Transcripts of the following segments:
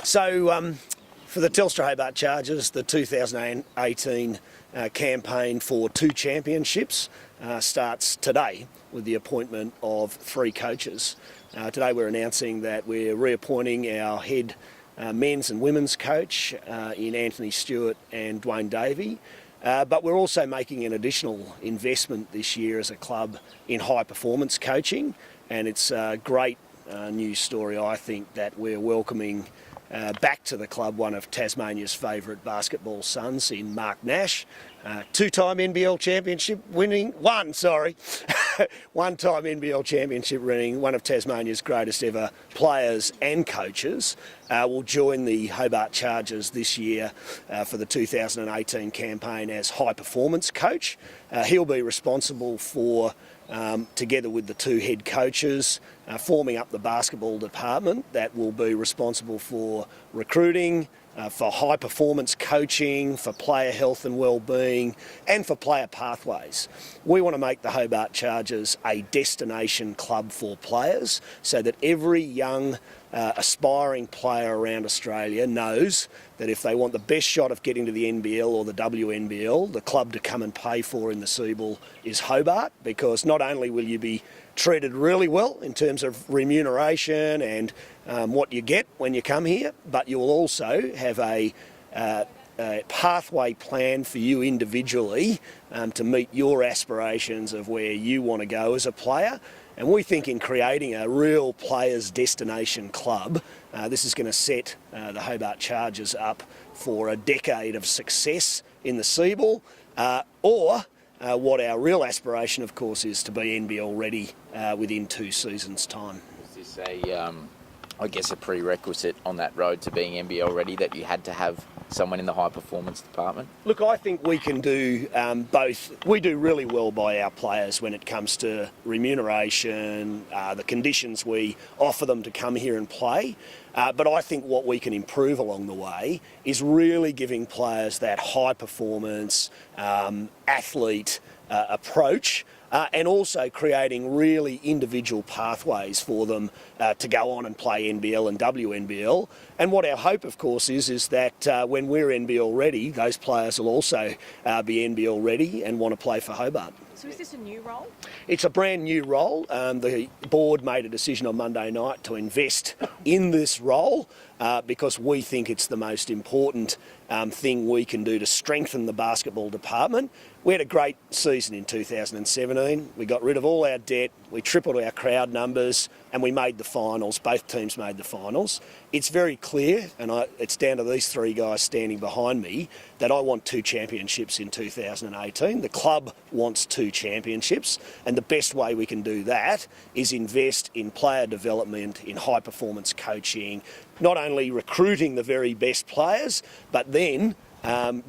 So, for the Telstra Hobart Chargers, the 2018 campaign for 2 championships starts today with the appointment of 3 coaches. Today we're announcing that we're reappointing our head men's and women's coach in Anthony Stewart and Dwayne Davey. But we're also making an additional investment this year as a club in high performance coaching, and it's a great news story, I think, that we're welcoming back to the club one of Tasmania's favourite basketball sons in Mark Nash, 2-time NBL championship winning, one-time NBL championship winning, one of Tasmania's greatest ever players and coaches, will join the Hobart Chargers this year for the 2018 campaign as high performance coach. He'll be responsible for, together with the 2 head coaches, forming up the basketball department that will be responsible for recruiting, for high performance coaching, for player health and well-being, and for player pathways. We want to make the Hobart Chargers a destination club for players so that every young aspiring player around Australia knows that if they want the best shot of getting to the NBL or the WNBL, the club to come and pay for in the Seabull is Hobart, because not only will you be treated really well in terms of remuneration and what you get when you come here, but you will also have a pathway plan for you individually to meet your aspirations of where you want to go as a player. And we think in creating a real players' destination club, this is going to set the Hobart Chargers up for a decade of success in the Seabull, or what our real aspiration, of course, is to be NBL ready within 2 seasons' time. Is this I guess a prerequisite on that road to being NBL ready that you had to have someone in the high performance department? Look, I think we can do both. We do really well by our players when it comes to remuneration, the conditions we offer them to come here and play. But I think what we can improve along the way is really giving players that high performance athlete approach, and also creating really individual pathways for them to go on and play NBL and WNBL. And what our hope, of course, is that when we're NBL ready, those players will also be NBL ready and want to play for Hobart. So is this a new role? It's a brand new role. The board made a decision on Monday night to invest in this role because we think it's the most important thing we can do to strengthen the basketball department. We had a great season in 2017. We got rid of all our debt, we tripled our crowd numbers, and we made the finals. Both teams made the finals. It's very clear, and it's down to these 3 guys standing behind me, that I want 2 championships in 2018. The club wants 2 championships, and the best way we can do that is invest in player development, in high performance coaching, not only recruiting the very best players, but then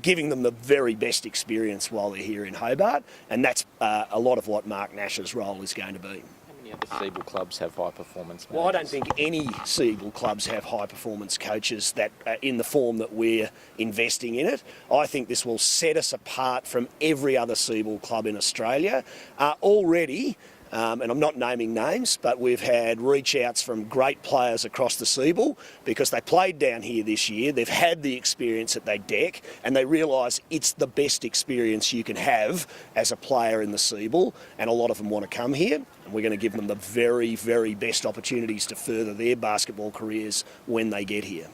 giving them the very best experience while they're here in Hobart, and that's a lot of what Mark Nash's role is going to be. How many other Seabull clubs have high performance managers? Well, I don't think any Seabull clubs have high performance coaches that in the form that we're investing in it. I think this will set us apart from every other Seabull club in Australia. Already, and I'm not naming names, but we've had reach outs from great players across the Seabull because they played down here this year. They've had the experience at their deck and they realise it's the best experience you can have as a player in the Seabull, and a lot of them want to come here, and we're going to give them the very, very best opportunities to further their basketball careers when they get here.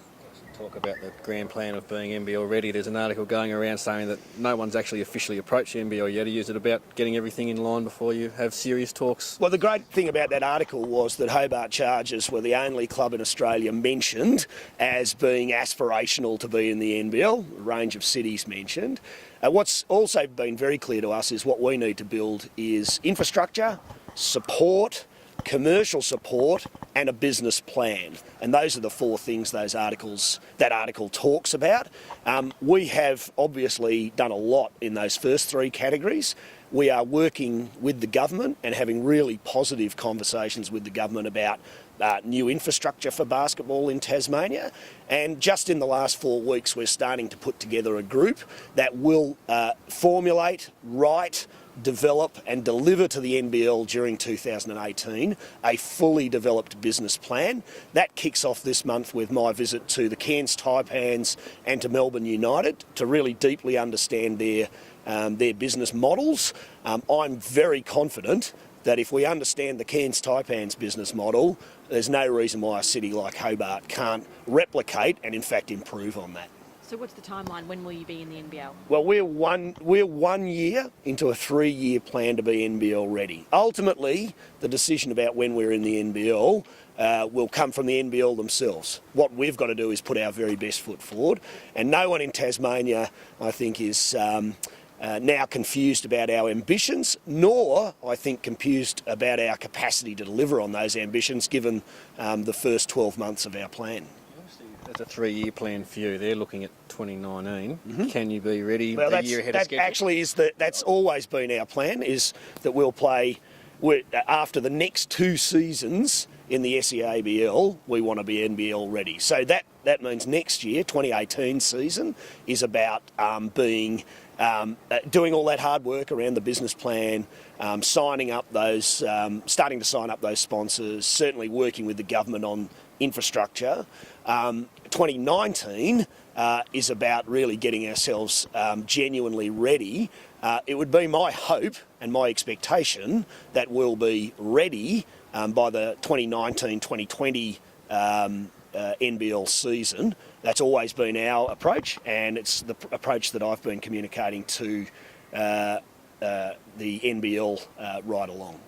Talk about the grand plan of being NBL ready. There's an article going around saying that no one's actually officially approached the NBL yet. Is it about getting everything in line before you have serious talks? Well, the great thing about that article was that Hobart Chargers were the only club in Australia mentioned as being aspirational to be in the NBL, a range of cities mentioned. What's also been very clear to us is what we need to build is infrastructure, support, commercial support, and a business plan. And those are the 4 things that article talks about. We have obviously done a lot in those first 3 categories. We are working with the government and having really positive conversations with the government about new infrastructure for basketball in Tasmania. And just in the last 4 weeks, we're starting to put together a group that will formulate, write, develop and deliver to the NBL during 2018 a fully developed business plan. That kicks off this month with my visit to the Cairns Taipans and to Melbourne United to really deeply understand their business models. I'm very confident that if we understand the Cairns Taipans business model, there's no reason why a city like Hobart can't replicate and in fact improve on that. So what's the timeline? When will you be in the NBL? Well, we're 1 year into a 3-year plan to be NBL ready. Ultimately, the decision about when we're in the NBL will come from the NBL themselves. What we've got to do is put our very best foot forward, and no one in Tasmania, I think, is now confused about our ambitions, nor, I think, confused about our capacity to deliver on those ambitions given the first 12 months of our plan. That's a 3-year plan for you. They're looking at 2019. Can you be ready Well, a year ahead of schedule? Actually, that's always been our plan, is that we'll play, after the next 2 seasons in the SEABL, we want to be NBL ready. So that means next year, 2018 season, is about doing all that hard work around the business plan, starting to sign up those sponsors, certainly working with the government on infrastructure. 2019 is about really getting ourselves genuinely ready. It would be my hope and my expectation that we'll be ready by the 2019-2020 NBL season. That's always been our approach, and it's the approach that I've been communicating to the NBL right along.